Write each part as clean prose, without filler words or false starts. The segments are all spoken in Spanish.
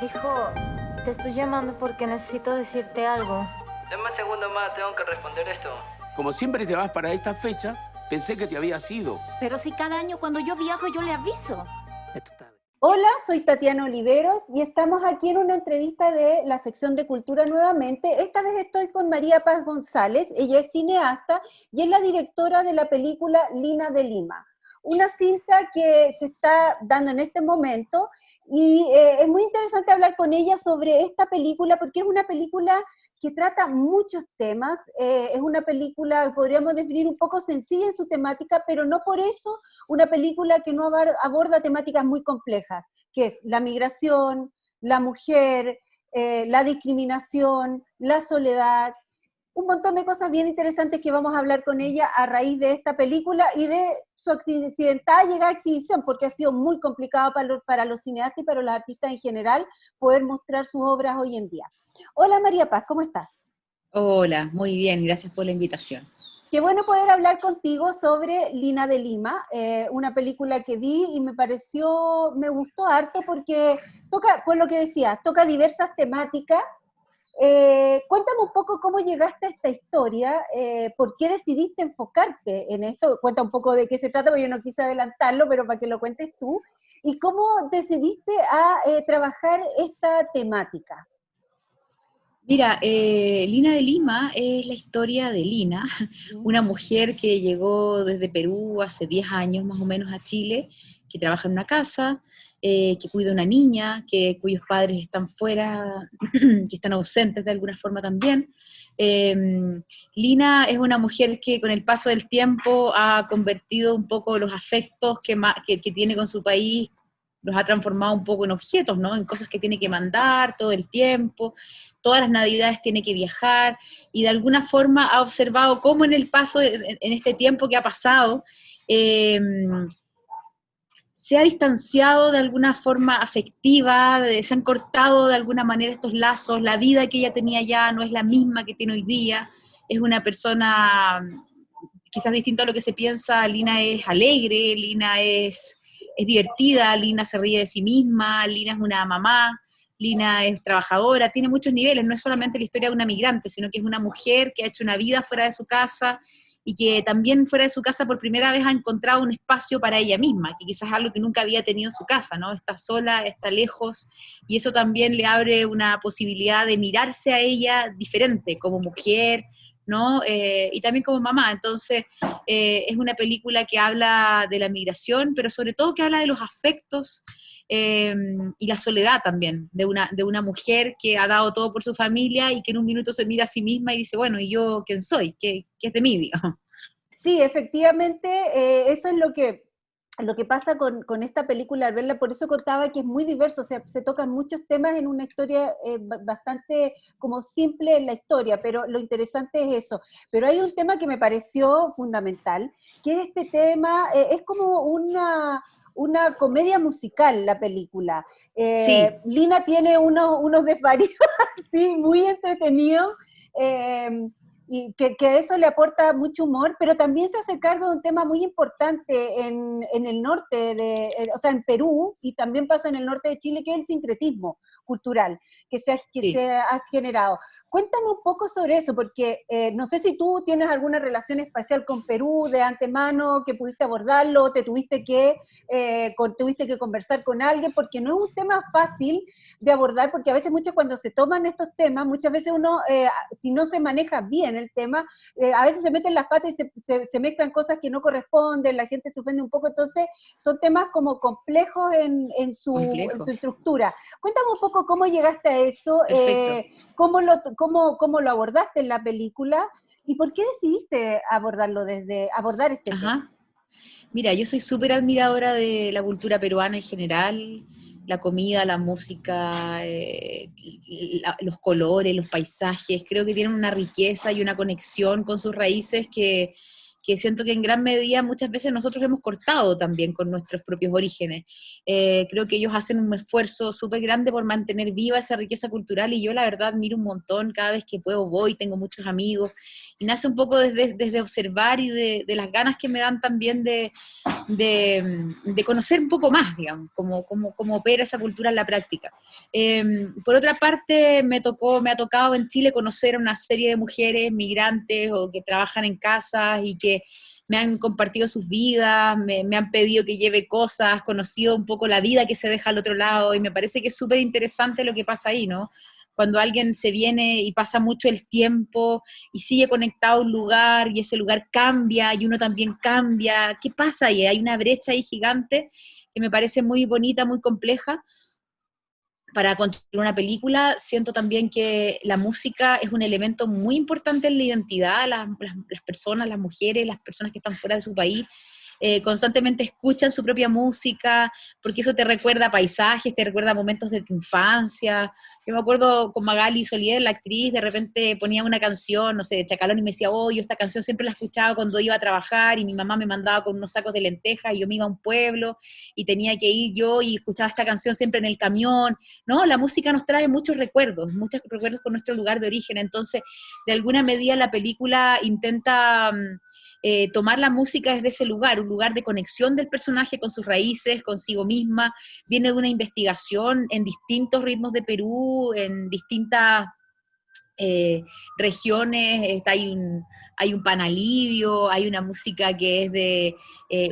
Hijo, te estoy llamando porque necesito decirte algo. Dame un segundo más, tengo que responder esto. Como siempre te vas para esta fecha, pensé que te habías ido. Pero si cada año cuando yo viajo yo le aviso. Hola, soy Tatiana Oliveros y estamos aquí en una entrevista de la sección de Cultura nuevamente. Esta vez estoy con María Paz González, ella es cineasta y es la directora de la película Lina de Lima, una cinta que se está dando en este momento y es muy interesante hablar con ella sobre esta película porque es una película que trata muchos temas, es una película, podríamos definir, un poco sencilla en su temática, pero no por eso una película que no aborda temáticas muy complejas, que es la migración, la mujer, la discriminación, la soledad, un montón de cosas bien interesantes que vamos a hablar con ella a raíz de esta película y de su accidentada llegada a exhibición, porque ha sido muy complicado para los cineastas y para los artistas en general poder mostrar sus obras hoy en día. Hola María Paz, ¿cómo estás? Hola, muy bien, gracias por la invitación. Qué bueno poder hablar contigo sobre Lina de Lima, una película que vi y me gustó harto porque toca, por lo que decía, toca diversas temáticas. Cuéntame un poco cómo llegaste a esta historia, por qué decidiste enfocarte en esto, cuenta un poco de qué se trata, porque yo no quise adelantarlo, pero para que lo cuentes tú, y cómo decidiste a trabajar esta temática. Mira, Lina de Lima es la historia de Lina, una mujer que llegó desde Perú hace 10 años más o menos a Chile, que trabaja en una casa, que cuida a una niña, cuyos padres están fuera, que están ausentes de alguna forma también. Eh, Lina es una mujer que con el paso del tiempo ha convertido un poco los afectos que tiene con su país, los ha transformado un poco en objetos, ¿no? En cosas que tiene que mandar todo el tiempo, todas las navidades tiene que viajar, y de alguna forma ha observado cómo en el paso, en este tiempo que ha pasado, se ha distanciado de alguna forma afectiva, se han cortado de alguna manera estos lazos, la vida que ella tenía ya no es la misma que tiene hoy día, es una persona quizás distinto a lo que se piensa. Lina es alegre, Lina es divertida, Lina se ríe de sí misma, Lina es una mamá, Lina es trabajadora, tiene muchos niveles, no es solamente la historia de una migrante, sino que es una mujer que ha hecho una vida fuera de su casa y que también fuera de su casa por primera vez ha encontrado un espacio para ella misma, que quizás es algo que nunca había tenido en su casa, ¿no? Está sola, está lejos, y eso también le abre una posibilidad de mirarse a ella diferente, como mujer, ¿no? Y también como mamá. Entonces, es una película que habla de la migración, pero sobre todo que habla de los afectos y la soledad también, de una mujer que ha dado todo por su familia y que en un minuto se mira a sí misma y dice, bueno, ¿y yo quién soy? ¿Qué es de mí, digamos? Sí, efectivamente, eso es lo que pasa con esta película al verla, por eso contaba que es muy diverso, o sea, se tocan muchos temas en una historia bastante como simple en la historia, pero lo interesante es eso. Pero hay un tema que me pareció fundamental, que es este tema, es como una comedia musical la película. Sí, Lina tiene unos desvaríos así, muy entretenidos, eh, y que eso le aporta mucho humor, pero también se hace cargo de un tema muy importante en el norte, o sea, en Perú, y también pasa en el norte de Chile, que es el sincretismo cultural que sí. se ha generado. Cuéntame un poco sobre eso, porque no sé si tú tienes alguna relación especial con Perú de antemano, que pudiste abordarlo, tuviste que conversar con alguien, porque no es un tema fácil de abordar, porque a veces cuando se toman estos temas, muchas veces uno, si no se maneja bien el tema, a veces se meten las patas y se mezclan cosas que no corresponden, la gente se ofende un poco, entonces son temas como complejos en su Complejo. estructura. Cuéntame un poco cómo llegaste a eso, Perfecto. cómo lo abordaste en la película y por qué decidiste abordar este tema. Ajá. Mira, yo soy súper admiradora de la cultura peruana en general, la comida, la música, los colores, los paisajes. Creo que tienen una riqueza y una conexión con sus raíces que siento que en gran medida muchas veces nosotros hemos cortado también con nuestros propios orígenes. Creo que ellos hacen un esfuerzo súper grande por mantener viva esa riqueza cultural, y yo la verdad admiro un montón, cada vez que puedo voy, tengo muchos amigos, y nace un poco desde observar y de las ganas que me dan también de conocer un poco más, digamos, cómo opera esa cultura en la práctica. Por otra parte, me ha tocado en Chile conocer a una serie de mujeres migrantes o que trabajan en casas y que me han compartido sus vidas, me han pedido que lleve cosas, conocido un poco la vida que se deja al otro lado, y me parece que es súper interesante lo que pasa ahí, ¿no? Cuando alguien se viene y pasa mucho el tiempo y sigue conectado a un lugar y ese lugar cambia y uno también cambia, ¿qué pasa ahí? Hay una brecha ahí gigante que me parece muy bonita, muy compleja. Para construir una película, siento también que la música es un elemento muy importante en la identidad. Las personas, las mujeres, las personas que están fuera de su país, constantemente escuchan su propia música, porque eso te recuerda paisajes, te recuerda momentos de tu infancia. Yo me acuerdo con Magali Solier, la actriz, de repente ponía una canción, no sé, de Chacalón, y me decía, oh, yo esta canción siempre la escuchaba cuando iba a trabajar, y mi mamá me mandaba con unos sacos de lentejas, y yo me iba a un pueblo, y tenía que ir yo, y escuchaba esta canción siempre en el camión, ¿no? La música nos trae muchos recuerdos con nuestro lugar de origen. Entonces, de alguna medida la película intenta tomar la música desde ese lugar, un lugar de conexión del personaje con sus raíces, consigo misma. Viene de una investigación en distintos ritmos de Perú, en distintas regiones. Hay un panalivio, hay una música que es de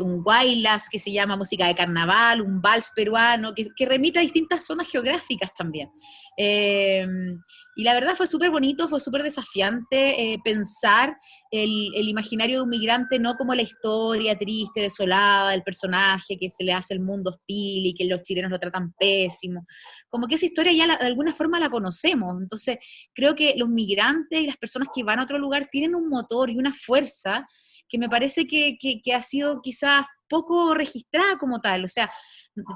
un guaylas, que se llama música de carnaval, un vals peruano, que remite a distintas zonas geográficas también. Y la verdad fue súper bonito, fue súper desafiante pensar el imaginario de un migrante no como la historia triste, desolada del personaje, que se le hace el mundo hostil y que los chilenos lo tratan pésimo. Como que esa historia ya de alguna forma la conocemos. Entonces creo que los migrantes y las personas que van a otro lugar tienen un motor y una fuerza que me parece que ha sido quizás poco registrada como tal. O sea,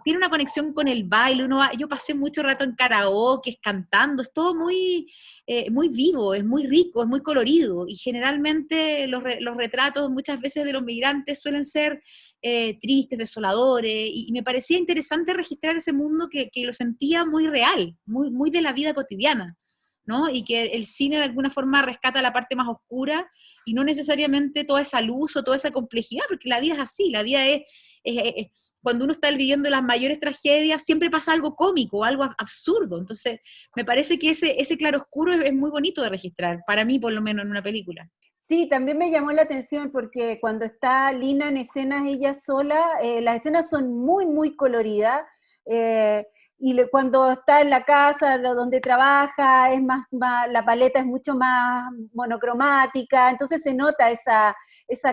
tiene una conexión con el baile. Yo pasé mucho rato en karaoke, cantando, es todo muy vivo, es muy rico, es muy colorido, y generalmente los retratos muchas veces de los migrantes suelen ser tristes, desoladores, y me parecía interesante registrar ese mundo que lo sentía muy real, muy de la vida cotidiana, ¿no? Y que el cine de alguna forma rescata la parte más oscura y no necesariamente toda esa luz o toda esa complejidad, porque la vida es así, la vida cuando uno está viviendo las mayores tragedias, siempre pasa algo cómico, algo absurdo. Entonces, me parece que ese claroscuro es muy bonito de registrar, para mí por lo menos en una película. Sí, también me llamó la atención porque cuando está Lina en escenas ella sola, las escenas son muy coloridas, cuando está en la casa donde trabaja, la paleta es mucho más monocromática, entonces se nota esa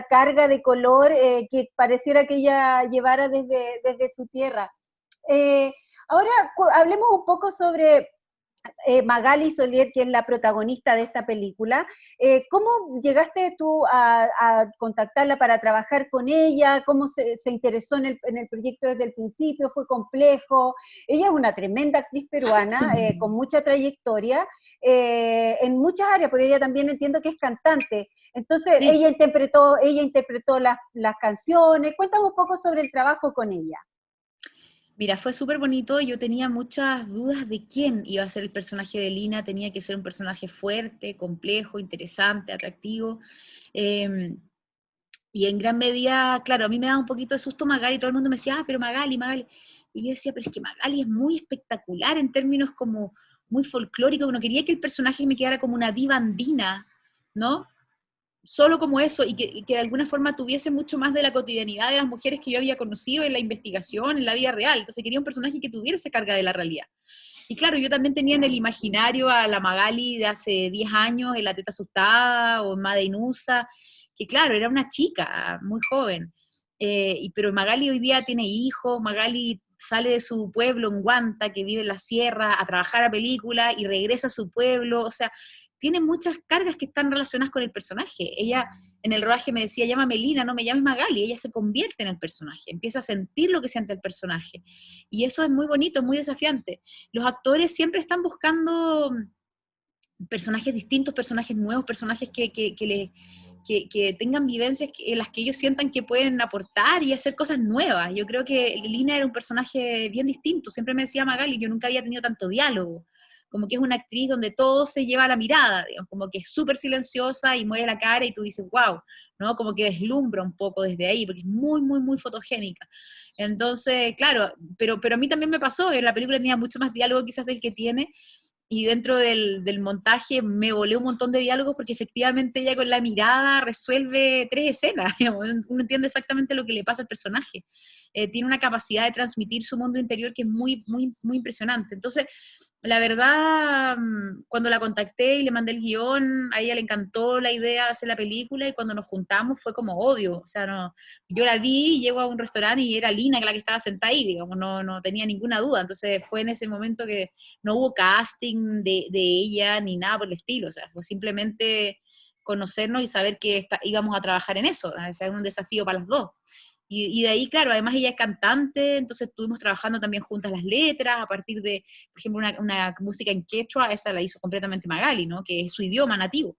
carga de color que pareciera que ella llevara desde su tierra. Ahora hablemos un poco sobre Magali Solier, que es la protagonista de esta película. ¿Cómo llegaste tú a contactarla para trabajar con ella? ¿Cómo se interesó en el proyecto desde el principio? ¿Fue complejo? Ella es una tremenda actriz peruana, con mucha trayectoria, en muchas áreas, pero ella también entiendo que es cantante. Entonces, sí. ella interpretó las canciones. Cuéntame un poco sobre el trabajo con ella. Mira, fue súper bonito. Yo tenía muchas dudas de quién iba a ser el personaje de Lina. Tenía que ser un personaje fuerte, complejo, interesante, atractivo. Y en gran medida, claro, a mí me daba un poquito de susto Magali. Todo el mundo me decía, pero Magali. Y yo decía, pero es que Magali es muy espectacular en términos como muy folclóricos. No quería que el personaje me quedara como una diva andina, ¿no? Solo como eso, y que de alguna forma tuviese mucho más de la cotidianidad de las mujeres que yo había conocido en la investigación, en la vida real. Entonces quería un personaje que tuviera esa carga de la realidad. Y claro, yo también tenía en el imaginario a la Magali de hace 10 años, en La Teta Asustada, o en Made in USA, que claro, era una chica muy joven. Pero Magali hoy día tiene hijos. Magali sale de su pueblo en Guanta, que vive en la sierra, a trabajar a película, y regresa a su pueblo. O sea, tiene muchas cargas que están relacionadas con el personaje. Ella en el rodaje me decía, llámame Lina, no me llames Magali. Ella se convierte en el personaje, empieza a sentir lo que siente el personaje. Y eso es muy bonito, muy desafiante. Los actores siempre están buscando personajes distintos, personajes nuevos, personajes que tengan vivencias en las que ellos sientan que pueden aportar y hacer cosas nuevas. Yo creo que Lina era un personaje bien distinto. Siempre me decía Magali, yo nunca había tenido tanto diálogo. Como que es una actriz donde todo se lleva a la mirada, digamos, como que es súper silenciosa y mueve la cara y tú dices, wow, ¿no? Como que deslumbra un poco desde ahí, porque es muy, muy, muy fotogénica. Entonces, claro, pero a mí también me pasó, en la película tenía mucho más diálogo quizás del que tiene, y dentro del montaje me volé un montón de diálogos porque efectivamente ella con la mirada resuelve 3 escenas, digamos, uno entiende exactamente lo que le pasa al personaje. Tiene una capacidad de transmitir su mundo interior que es muy, muy, muy impresionante. Entonces, la verdad, cuando la contacté y le mandé el guión, a ella le encantó la idea de hacer la película, y cuando nos juntamos fue como obvio, o sea, no, yo la vi, llego a un restaurante y era Lina la que estaba sentada ahí, digamos, no tenía ninguna duda. Entonces fue en ese momento que no hubo casting de ella ni nada por el estilo, o sea, fue simplemente conocernos y saber que íbamos a trabajar en eso, o sea, era un desafío para las dos. Y de ahí, claro, además ella es cantante, entonces estuvimos trabajando también juntas las letras, a partir de, por ejemplo, una música en quechua, esa la hizo completamente Magali, ¿no? Que es su idioma nativo.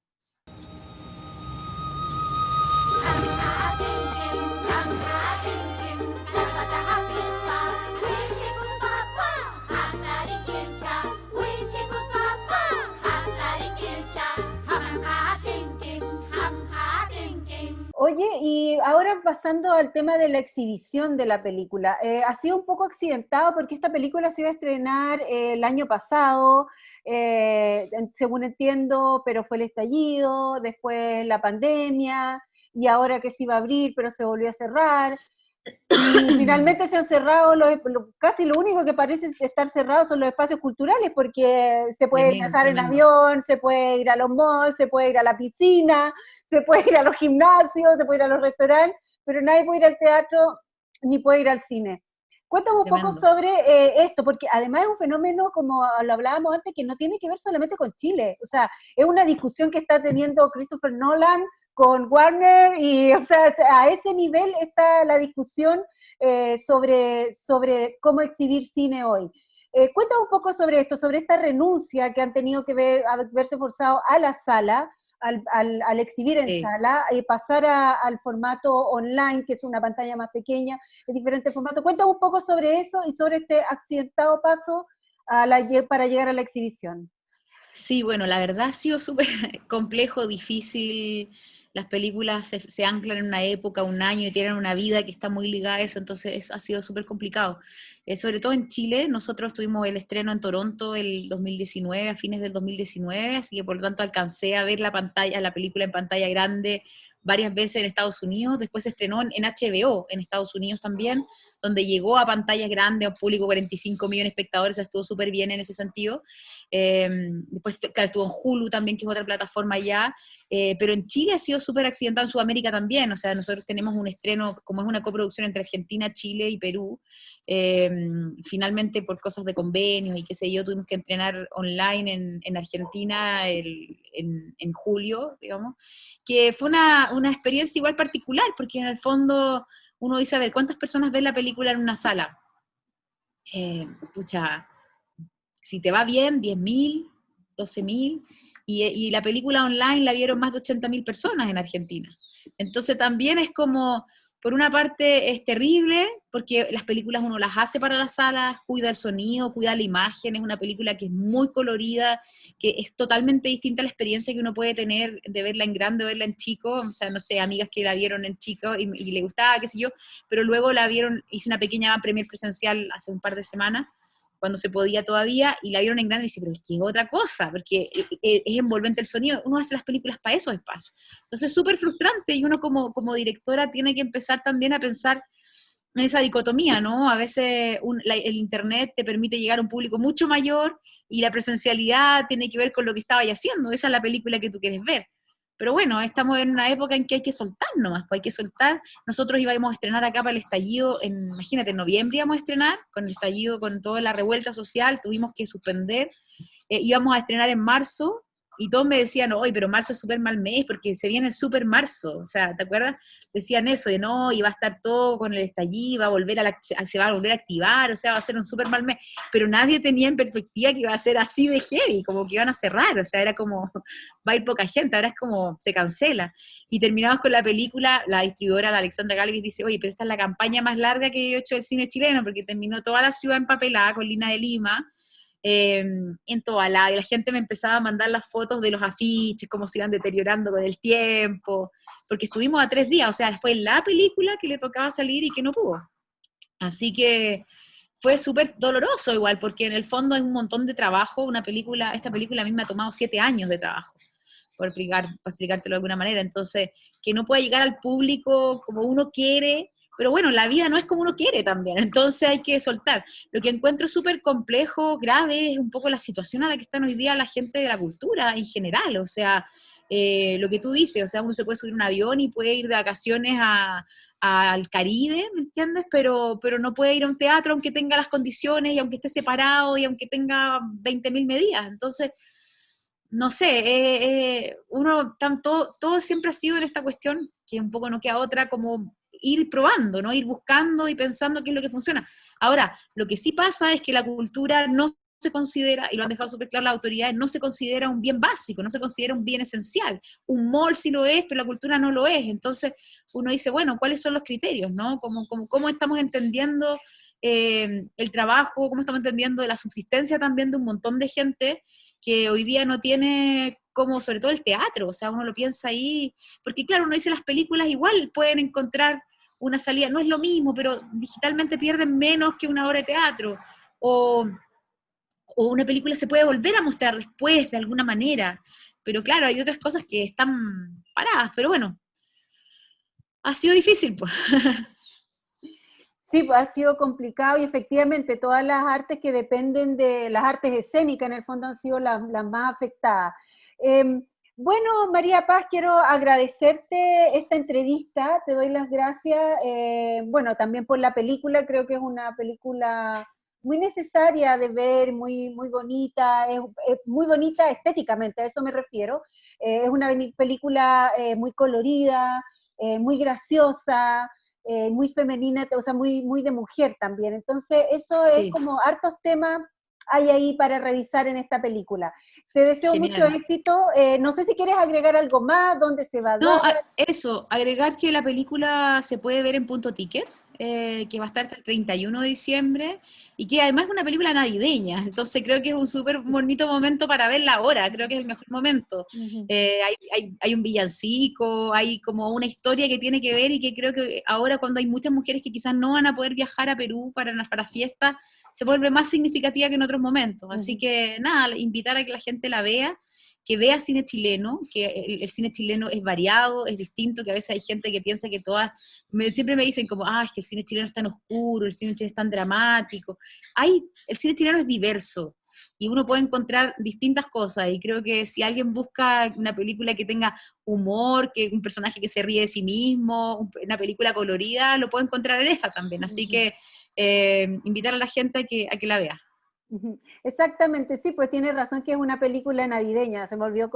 Oye, y ahora pasando al tema de la exhibición de la película, ha sido un poco accidentado porque esta película se iba a estrenar el año pasado, según entiendo, pero fue el estallido, después la pandemia, y ahora que se iba a abrir, pero se volvió a cerrar. Y finalmente se han cerrado, casi lo único que parece estar cerrado son los espacios culturales, porque se puede viajar en avión, se puede ir a los malls, se puede ir a la piscina, se puede ir a los gimnasios, se puede ir a los restaurantes, pero nadie puede ir al teatro ni puede ir al cine. Cuéntame un poco sobre esto, porque además es un fenómeno, como lo hablábamos antes, que no tiene que ver solamente con Chile. O sea, es una discusión que está teniendo Christopher Nolan con Warner, y o sea, a ese nivel está la discusión sobre cómo exhibir cine hoy. Cuéntame un poco sobre esto, sobre esta renuncia que han tenido que verse forzados a la sala, al exhibir en sala, y pasar al formato online, que es una pantalla más pequeña, de diferentes formatos. Cuéntame un poco sobre eso y sobre este accidentado paso para llegar a la exhibición. Sí, bueno, la verdad ha sido súper complejo, difícil. Las películas se anclan en una época, un año, y tienen una vida que está muy ligada a eso, entonces ha sido súper complicado. Sobre todo en Chile, nosotros tuvimos el estreno en Toronto el 2019, a fines del 2019, así que por lo tanto alcancé a ver la película en pantalla grande varias veces en Estados Unidos. Después se estrenó en HBO en Estados Unidos también, donde llegó a pantallas grandes, a un público 45 millones de espectadores, estuvo súper bien en ese sentido. Después estuvo en Hulu también, que es otra plataforma allá, pero en Chile ha sido súper accidentado, en Sudamérica también. O sea, nosotros tenemos un estreno, como es una coproducción entre Argentina, Chile y Perú, finalmente por cosas de convenios y qué sé yo, tuvimos que entrenar online en Argentina en julio, digamos, que fue una experiencia igual particular, porque en el fondo uno dice, a ver, ¿cuántas personas ven la película en una sala? Pucha, si te va bien, 10.000, 12.000, y la película online la vieron más de 80.000 personas en Argentina. Entonces también es como, por una parte es terrible, porque las películas uno las hace para las salas, cuida el sonido, cuida la imagen, es una película que es muy colorida, que es totalmente distinta a la experiencia que uno puede tener de verla en grande o verla en chico. O sea, no sé, amigas que la vieron en chico y le gustaba, qué sé yo, pero luego la vieron, hice una pequeña premier presencial hace un par de semanas, cuando se podía todavía, y la vieron en grande y dice, pero es que es otra cosa, porque es envolvente el sonido, uno hace las películas para esos espacios. Entonces es súper frustrante, y uno como directora tiene que empezar también a pensar en esa dicotomía, ¿no? A veces el internet te permite llegar a un público mucho mayor, y la presencialidad tiene que ver con lo que estabas haciendo, esa es la película que tú quieres ver. Pero bueno, estamos en una época en que hay que soltar nomás, pues hay que soltar. Nosotros íbamos a estrenar acá para el estallido, imagínate, en noviembre íbamos a estrenar, con el estallido, con toda la revuelta social, tuvimos que suspender. Íbamos a estrenar en marzo, y todos me decían, oye, pero marzo es súper mal mes, porque se viene el súper marzo, o sea, ¿te acuerdas? Decían eso, de no, y va a estar todo con el estallido, va a volver se va a volver a activar, o sea, va a ser un súper mal mes, pero nadie tenía en perspectiva que iba a ser así de heavy, como que iban a cerrar, o sea, era como, va a ir poca gente, ahora es como, se cancela, y terminamos con la película, la distribuidora, la Alexandra Galvis, dice, oye, pero esta es la campaña más larga que he hecho del cine chileno, porque terminó toda la ciudad empapelada con Lina de Lima, en toda y la gente me empezaba a mandar las fotos de los afiches, cómo se iban deteriorando con el tiempo, porque estuvimos a 3 días, o sea, fue la película que le tocaba salir y que no pudo. Así que fue súper doloroso igual, porque en el fondo hay un montón de trabajo, esta película a mí me ha tomado 7 años de trabajo, por explicártelo de alguna manera, entonces, que no pueda llegar al público como uno quiere, pero bueno, la vida no es como uno quiere también, entonces hay que soltar. Lo que encuentro súper complejo, grave, es un poco la situación a la que están hoy día la gente de la cultura en general, o sea, lo que tú dices, o sea, uno se puede subir a un avión y puede ir de vacaciones al Caribe, ¿me entiendes? Pero no puede ir a un teatro aunque tenga las condiciones y aunque esté separado y aunque tenga 20.000 medidas, entonces no sé, todo siempre ha sido en esta cuestión, que un poco no queda otra, como ir probando, ¿no? Ir buscando y pensando qué es lo que funciona. Ahora, lo que sí pasa es que la cultura no se considera, y lo han dejado súper claro las autoridades, no se considera un bien básico, no se considera un bien esencial. Un mall sí lo es, pero la cultura no lo es. Entonces, uno dice, bueno, ¿cuáles son los criterios, no? ¿Cómo estamos entendiendo el trabajo, cómo estamos entendiendo la subsistencia también de un montón de gente que hoy día no tiene como, sobre todo el teatro, o sea, uno lo piensa ahí, porque claro, uno dice las películas igual pueden encontrar una salida, no es lo mismo, pero digitalmente pierden menos que una obra de teatro, o una película se puede volver a mostrar después de alguna manera, pero claro, hay otras cosas que están paradas, pero bueno, ha sido difícil, pues. Sí, pues ha sido complicado y efectivamente todas las artes que dependen de las artes escénicas en el fondo han sido las más afectadas. Bueno, María Paz, quiero agradecerte esta entrevista, te doy las gracias, bueno, también por la película, creo que es una película muy necesaria de ver, muy bonita, es muy bonita estéticamente, a eso me refiero, es una película muy colorida, muy graciosa, muy femenina, o sea, muy de mujer también. Entonces, eso es Sí. como hartos temas hay ahí para revisar en esta película. Te deseo Genial. mucho éxito. No sé si quieres agregar algo más, dónde se va a No, dar. eso, agregar que la película se puede ver en Punto Ticket, que va a estar hasta el 31 de diciembre, y que además es una película navideña, entonces creo que es un súper bonito momento para verla ahora, creo que es el mejor momento. Uh-huh. Hay un villancico, hay como una historia que tiene que ver y que creo que ahora cuando hay muchas mujeres que quizás no van a poder viajar a Perú para fiestas, se vuelve más significativa que en otros momentos. Así que nada, invitar a que la gente la vea, que vea cine chileno, que el cine chileno es variado, es distinto, que a veces hay gente que piensa que siempre me dicen como, es que el cine chileno es tan oscuro, el cine chileno es tan dramático. El cine chileno es diverso, y uno puede encontrar distintas cosas, y creo que si alguien busca una película que tenga humor, que un personaje que se ríe de sí mismo, una película colorida, lo puede encontrar en esta también, así que invitar a la gente a que la vea. Exactamente, sí, pues tiene razón que es una película navideña, se me olvidó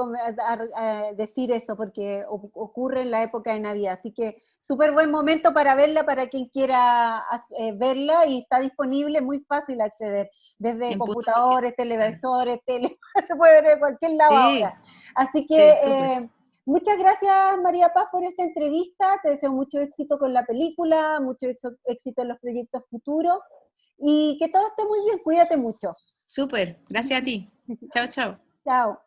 decir eso porque ocurre en la época de Navidad, así que súper buen momento para verla para quien quiera verla, y está disponible, muy fácil acceder, desde En computadores, televisores, se puede ver de cualquier lado ahora. Así que muchas gracias, María Paz, por esta entrevista, te deseo mucho éxito con la película, mucho éxito en los proyectos futuros, y que todo esté muy bien, cuídate mucho. Súper, gracias a ti. Chao, chao. Chao.